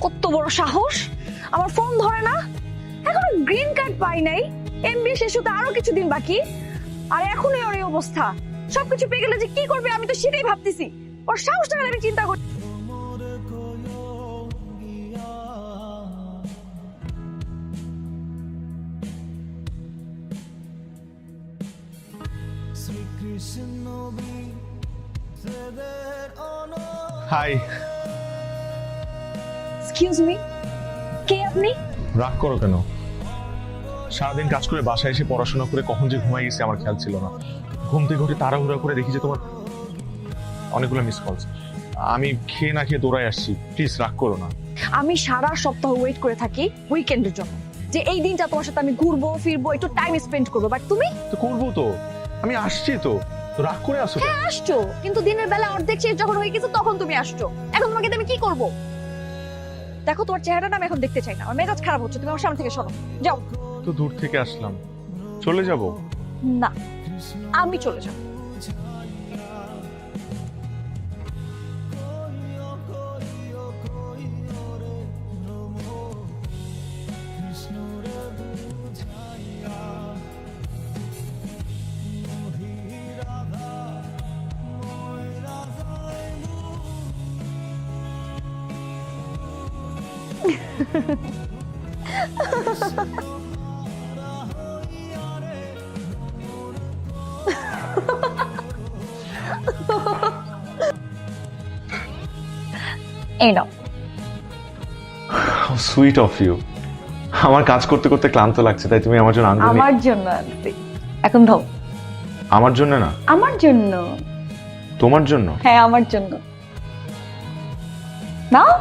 কত বড় সাহস, আমার ফোন ধরে না। এখনো গ্রিন কার্ড পাই নাই, এমবিএ শেষ হতে আরো কিছুদিন বাকি, আর এখনই ওর এই অবস্থা। সবকিছু পেয়ে গেলে যে কি করবে আমি তো সেটাই ভাবতেছি। ওর সাহসটা আমি চিন্তা করি। হাই। এক্সকিউজ মি, কে আপনি? রাগ করো কেন? সারাদিন কাজ করে বাসায় এসে পড়াশোনা করে কখন যে ঘুমাই গেছে আমার খেয়াল ছিল না। ঘুম থেকে উঠে তাড়াহুড়া করে দেখি যে তোমার অনেকগুলো মিস কলস। আমি খেয়ে না খেয়ে দৌড়ায় আসছি, প্লিজ রাগ করো না। আমি সারা সপ্তাহ ওয়েট করে থাকি উইকেন্ডের জন্য, যে এই দিনটা তোমার সাথে আমি ঘুরবো ফিরবো, একটু টাইম স্পেন্ড করবো, বাট তুমি তো করবো তো, আমি আসছি তো, তো রাগ করে আসো কেন? আসছো, কিন্তু দিনের বেলা অর্ধেক শেষ যখন হয়ে গেছে তখন তুমি আসছো। এখন তোমাকে দিয়ে আমি কি করব? দেখো তোমার চেহারাটা আমি এখন দেখতে চাই না, আমার মেজাজ খারাপ হচ্ছে, তুমি আমার সামনে থেকে সরো, যাও। তো দূর থেকে আসলাম, চলে যাব? না, আমি চলে যাব। এই নাও। Sweet of you. আমার কাজ করতে করতে ক্লান্ত লাগছে, তাই তুমি আমার জন্য আঙ্গুর নিয়ে- আমার জন্য আনছি, এখন দাও। আমার জন্য না, আমার জন্য। তোমার জন্য। হ্যাঁ, আমার জন্য নাও।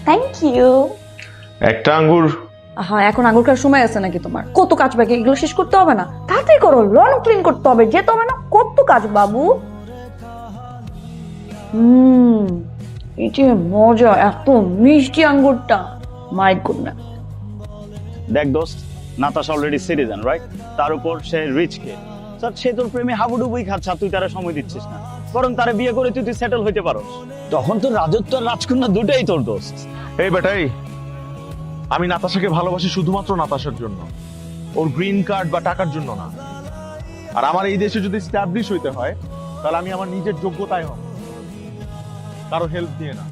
Thank you. একটা আঙ্গুর। হ্যাঁ, এখন আঙুর খাওয়ার সময় আছে নাকি তোমার? কত কাজ বাকি, এগুলো শেষ করতে হবে না? তাড়াতাড়ি করো, লন ক্লিন করতে হবে, যেতে হবে না? কত কাজ বাবু। এই যে মজা, এত মিষ্টি আঙ্গুরটা, মাই গুডনেস। দেখ দোস্ত, নাতাশা অলরেডি সিটিজেন, রাইট? তার উপর সে রিচ কে, সে তোর প্রেমে হাবুডুবুই খাচ্ছে, আর তুই তারা সময় দিচ্ছিস না। বরং তারা বিয়ে করে তুই সেটেল হইতে পারোস, তখন তোর রাজত্ব আর রাজকন্যা দুটাই তোর দোস্ত। এই বেটাই, আমি নাতাশাকে ভালোবাসি শুধুমাত্র নাতাশার জন্য, ওর গ্রিন কার্ড বা টাকার জন্য না। আর আমার এই দেশে যদি স্ট্যাবলিশ হইতে হয়, তাহলে আমি আমার নিজের যোগ্যতায় হব, কারো হেল্প দিয়ে না।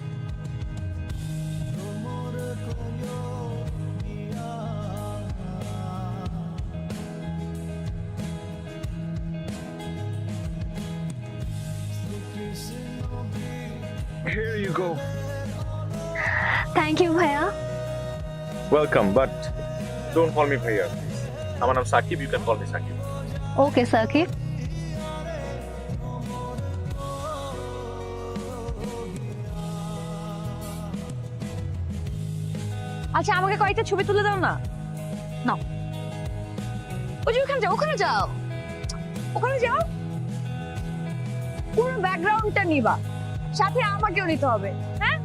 Here you go. Thank you ভাইয়া। Welcome, but don't call me Bhaiya, please. আমার নাম Shakib, you can call me Sakib. ওকে সাকিব। আচ্ছা, আমাকে কয়েকটা ছবি তুলে দাও না। নাও, ওই যে ওখানে যাও, ওখানে যাও, ওখানে যাও। পুরো ব্যাকগ্রাউন্ডটা নিবা, সাথে আমাকেও নিতে হবে, হ্যাঁ?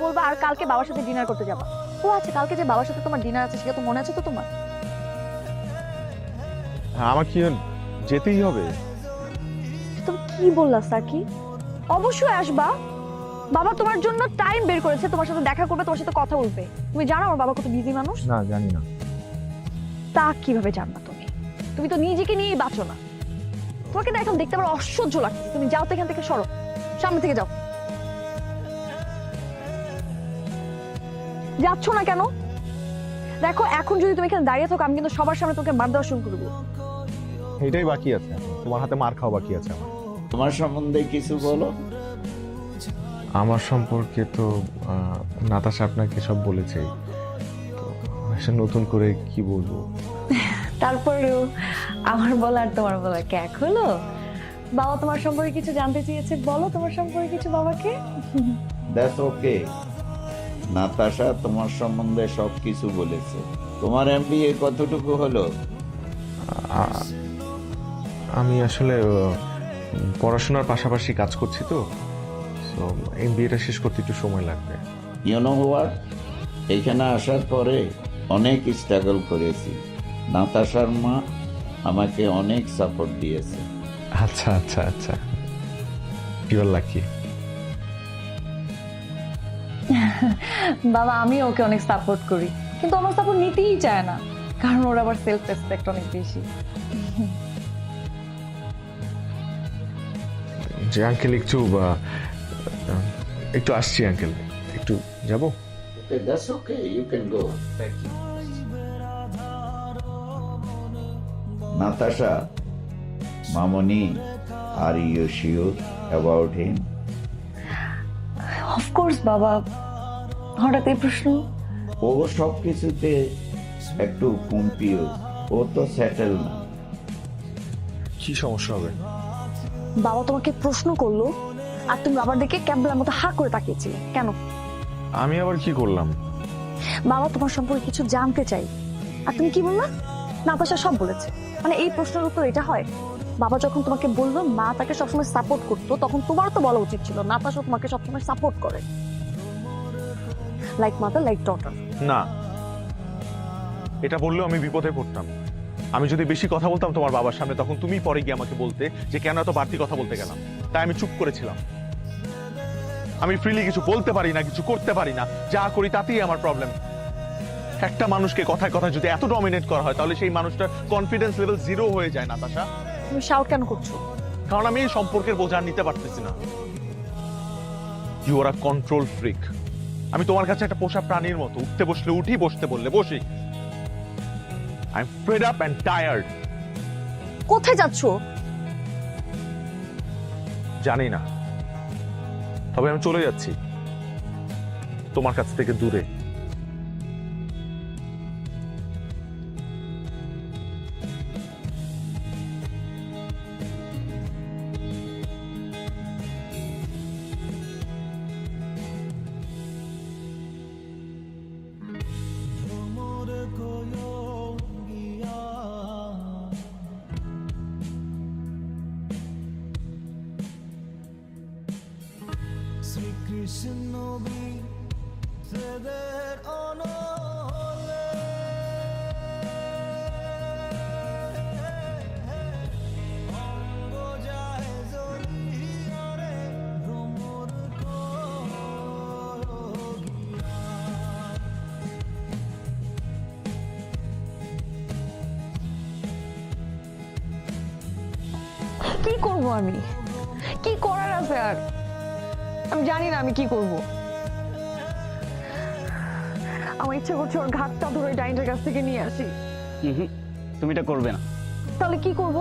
বলবা আর কালকে বাবার সাথে ডিনার করতে যাবা। ও আচ্ছা, কালকে যে বাবার সাথে তোমার ডিনার আছে সেটা তো মনে আছে তো তোমার? হ্যাঁ, আমার কি যেতেই হবে? তুমি কি বললা সাকি? অবশ্যই আসবা, বাবা তোমার জন্য টাইম বের করেছে, তোমার সাথে দেখা করবে, তোমার সাথে কথা বলবে। তুমি জানো আমার বাবা কত বিজি মানুষ? না, জানি না। তা কিভাবে জানবা তুমি? তুমি তো নিজেকে নিয়েই বাঁচো না। তোমাকে না এখন দেখতে আমার অসহ্য লাগছে। তুমি যাও তো এখান থেকে, সরো, সামনে থেকে যাও। যাচ্ছ না কেন? দেখো, এখন যদি তুমি এখানে দাঁড়িয়ে থাকো, আমি কিন্তু সবার সামনে তোকে মার দেওয়া শুরু করবো। এটাই বাকি আছে, তোমার হাতে মার খাওয়া বাকি আছে আমার। তোমার সম্বন্ধে কিছু বলো। আমার সম্পর্কে তো নাতাশা আপনাকে সব বলেছেই, তো আসলে নতুন করে কি বলবো। তারপরেও আমার বলার তোমার বলার ক্যাক হলো। বাবা তোমার সম্পর্কে কিছু জানতে চেয়েছে, বলো তোমার সম্পর্কে কিছু বাবাকে। That's okay. নাতাশা তোমার সম্বন্ধে সবকিছু বলেছে। তোমার এমবিএ কতটুকু হলো? আ- আমি আসলে পড়াশোনার পাশাপাশি কাজ করছি, তো এমবিএটা শেষ করতে একটু সময় লাগবে। ইউ নো হোয়াট, এখানে আসার পরে অনেক স্ট্রাগল করেছি। নাতাশার মা আমাকে অনেক সাপোর্ট দিয়েছে। আচ্ছা আচ্ছা আচ্ছা, ইউর লাকি। বাবা আমি ওকে অনেক সাপোর্ট করি, কিন্তু আমার সাপোর্ট নিতেই চায় না, কারণ ওর আবার সেলফ রেসপেক্ট অনেক বেশি। যে আঙ্কেল একটু আসছি আঙ্কেল, একটু যাবো। Okay, that's okay. You can go. Thank you. Natasha, Mamoni, are you sure about him? Of course বাবা, হঠাৎ এই প্রশ্ন। ও সব কিছুতে একটু কনফিউজ। ও তো সেটেল না। কি সমস্যা হবে? বাবা তোমাকে প্রশ্ন করলো আর তুমি বাবার দিকে ক্যাবলার মতো হা করে তাকিয়েছিলে কেন? আমি আবার কি করলাম? বাবা তোমার সম্পর্কে কিছু জানতে চাই, আর তুমি কি বললা? নাতাশা সব বলেছে। মানে এই প্রশ্নের উত্তর এটা হয়? বাবা যখন তোমাকে বললো মা তাকে সবসময় সাপোর্ট করতো, তখন তোমারও তো বলা উচিত ছিল নাতাশা তোমাকে সবসময় সাপোর্ট করে, লাইক মাদার লাইক ডটার। না, এটা বললেও আমি বিপদে পড়তাম। আমি যদি বেশি কথা বলতাম তোমার বাবার সামনে, তখন তুমি পরে গিয়ে আমাকে বলতে যে কেন এত বাড়তি কথা বলতে গেলাম। তাই আমি চুপ করেছিলাম। আমি ফ্রিলি কিছু বলতে পারি না, কিছু করতে পারি না, যা করি তাতেই আমার প্রবলেম। একটা মানুষকে কথায় কথায় যদি এত ডমিনেট করা হয়, তাহলে সেই মানুষটার কনফিডেন্স লেভেল 0 হয়ে যায়। নাতাশা, তুমি শাউট কেন করছো? কারণ আমি এই সম্পর্কের বোঝা নিতে পারতেছি না। You are a control freak. আমি তোমার কাছে একটা পোষা প্রাণীর মতো, উঠতে বসলে উঠি, বসতে বললে বসি। I am fed up and tired. কোথায় যাচ্ছো? জানি না, তবে আমি চলে যাচ্ছি তোমার কাছ থেকে দূরে। শ্রীকৃষ্ণ বিদের অনলে অঙ্গ যায় জলিয়ারে ভ্রমর কি করব আমি? কি করার আছে আর? আমি জানি না আমি কি করব। আমার ইচ্ছা করছে ওর ঘাটটা ধরে ডাইনের কাছ থেকে নিয়ে আসি। তুমি এটা করবে না। তাহলে কি করব?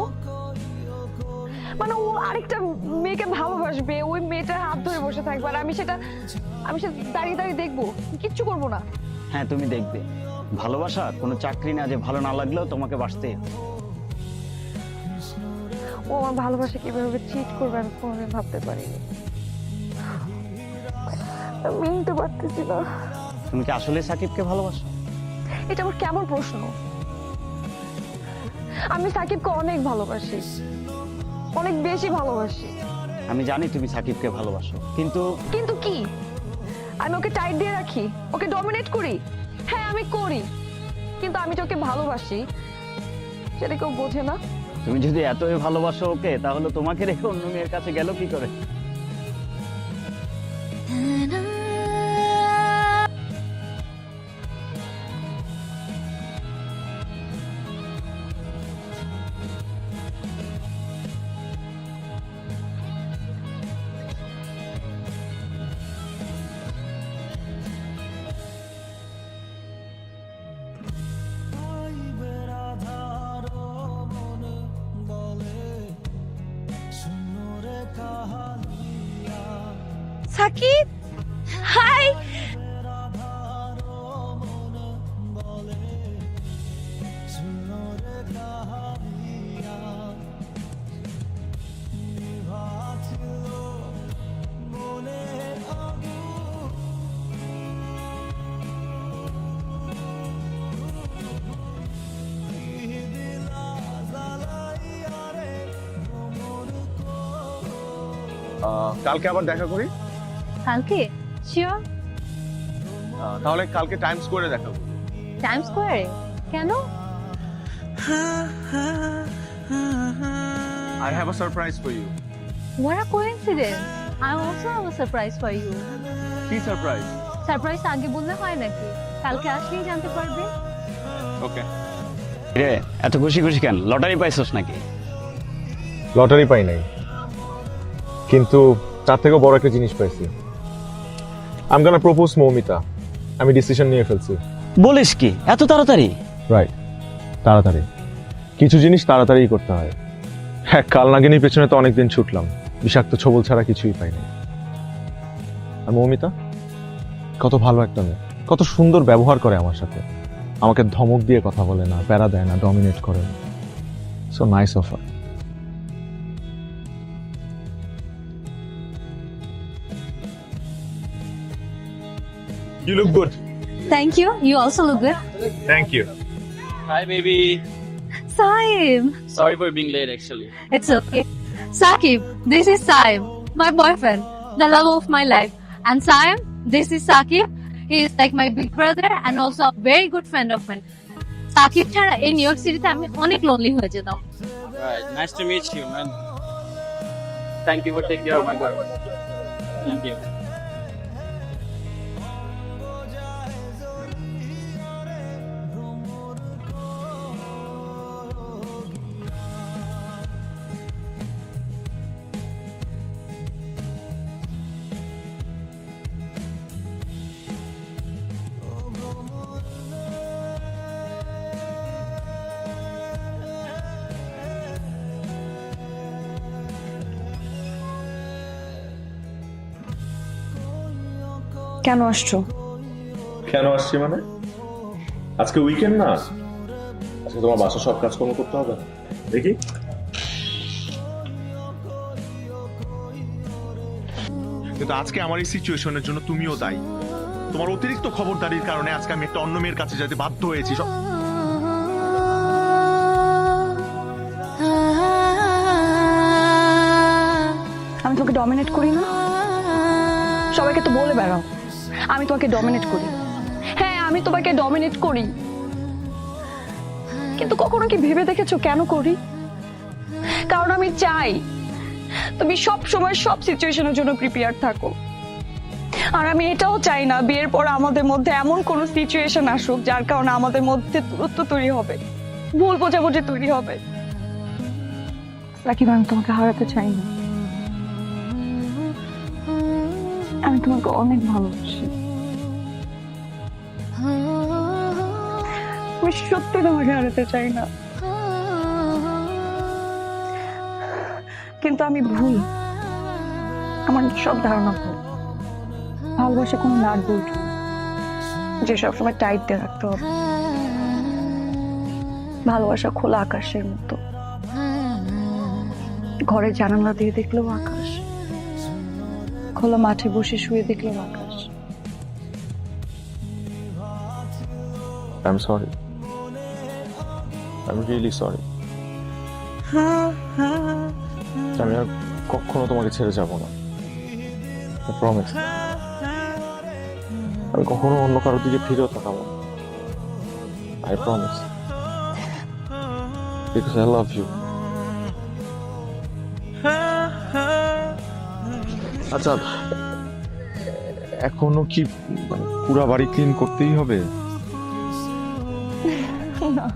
মানে ও আরেকটা মেয়েকে ভালোবাসবে, ওই মেয়েটার হাত ধরে বসে থাকবে, আর আমি সেটা দাঁড়িয়ে দাঁড়িয়ে দেখবো, কিচ্ছু করব না। হ্যাঁ, তুমি দেখবে। ভালোবাসা কোনো চাকরি না যে ভালো না লাগলেও তোমাকে বাসতেই হবে। ও আমার ভালোবাসা কিভাবে চিট করবে আমি কোনোদিন ভাবতে পারিনি। আমি নিতে পারতেছি না। তুমি কি আসলে সাকিবকে ভালোবাসো? এটা আমার কেমন প্রশ্ন? আমি সাকিবকে অনেক ভালোবাসি, অনেক বেশি ভালোবাসি। আমি জানি তুমি সাকিবকে ভালোবাসো, কিন্তু কিন্তু কি? আমি ওকে টাইট দিয়ে রাখি, ওকে ডমিনেট করি? হ্যাঁ আমি করি, কিন্তু আমি যে ওকে ভালোবাসি সেটা কেউ বোঝে না। তুমি যদি এতই ভালোবাসো ওকে, তাহলে তোমাকে রেখে অন্য মেয়ের কাছে গেল কি করে? সাকিব, হাই। কালকে আবার দেখা করি। কালকে শিওর? তাহলে কালকে টাইম স্কোয়ারে দেখা করি। টাইম স্কোয়ারে? কেন? I have a surprise for you. What a coincidence. I also have a surprise for you. কি সারপ্রাইজ? সারপ্রাইজ আগে বললে হয় নাকি? কালকে আসলেই জানতে পারবে। ওকে। রে এত খুশি খুশি কেন? লটারি পাইছস নাকি? লটারি পাই নাই, কিন্তু তার থেকেও বড় একটা জিনিস পাইছি। I'm gonna propose Moumita. আমি ডিসিশন নিয়ে ফেলছি। বলিস কি এত তাড়াতাড়ি? রাইট, তাড়াতাড়ি। কিছু জিনিস তাড়াতাড়ি করতে হয়। হ্যাঁ, কাল নাগিনীর পেছনে তো অনেকদিন ছুটলাম, বিষাক্ত ছবল ছাড়া কিছুই পাইনি। আর মৌমিতা কত ভালো একটা মেয়ে, কত সুন্দর ব্যবহার করে আমার সাথে, আমাকে ধমক দিয়ে কথা বলে না, প্যারা দেয় না, ডমিনেট করে না। So nice of her. You look good. Thank you. You also look good. Thank you. Hi, baby. Saim. Sorry for being late, actually. It's okay. Sakib, this is Saim, my boyfriend, the love of my life. And Saim, this is Sakib. He is like my big brother and also a very good friend of mine. Sakib ছাড়া এই new York সিটিতে আমি অনেক lonely হয়ে যেতাম। Alright, nice to meet you, man. Thank you for taking care of my girl. Thank you. কেন আসছো? কেন আসছি মানে? আজকে উইকেন্ড না, আজকে তোমার বাসা সব কাজকর্ম করতে হবে না। দেখি কিন্তু আজকে আমার এই সিচুয়েশনের জন্য তুমিও দায়ী। তোমার অতিরিক্ত খবরদারির কারণে আজকে আমি একটা অন্য মেয়ের কাছে যেতে বাধ্য হয়েছি। আমি তোমাকে ডমিনেট করি না? সবাইকে তো বলে বেড়াও আমি তোমাকে ডমিনেট করি। হ্যাঁ, আমি তোমাকে ডমিনেট করি, কিন্তু কখনো কি ভেবে দেখেছো কেন করি? কারণ আমি চাই তুমি সব সময় সব সিচুয়েশনের জন্য প্রিপেয়ার থাকো। আর আমি এটাও চাই না বিয়ের পর আমাদের মধ্যে এমন কোন সিচুয়েশন আসুক যার কারণে আমাদের মধ্যে দূরত্ব তৈরি হবে, ভুল বোঝাবুঝি তৈরি হবে। রাকিব, আমি তোমাকে হারাতে চাই না। আমি তোমাকে অনেক ভালোবাসি। আমি সত্যি তোমাকে হারাতে চাই না, কিন্তু আমি ভুল। আমার সব ধারণা ভুল। ভালোবাসা কোনো নাট বল্টু যে সবসময় টাইট দিয়ে রাখতে হবে। ভালোবাসা খোলা আকাশের মতো, ঘরের জানালা দিয়ে দেখলেও আকাশ, খোলা মাঠে বসে শুয়ে দেখলেও আকাশ। I'm sorry. I'm really sorry. আমি আর কখনো তোমাকে ছেড়ে যাব না। I promise. আমি কখনো অন্য কারোর দিকে ফিরেও তাকাবো না। I promise. Because I love you. আচ্ছা, এখনো কি পুরা বাড়ি ক্লিন করতেই হবে? না,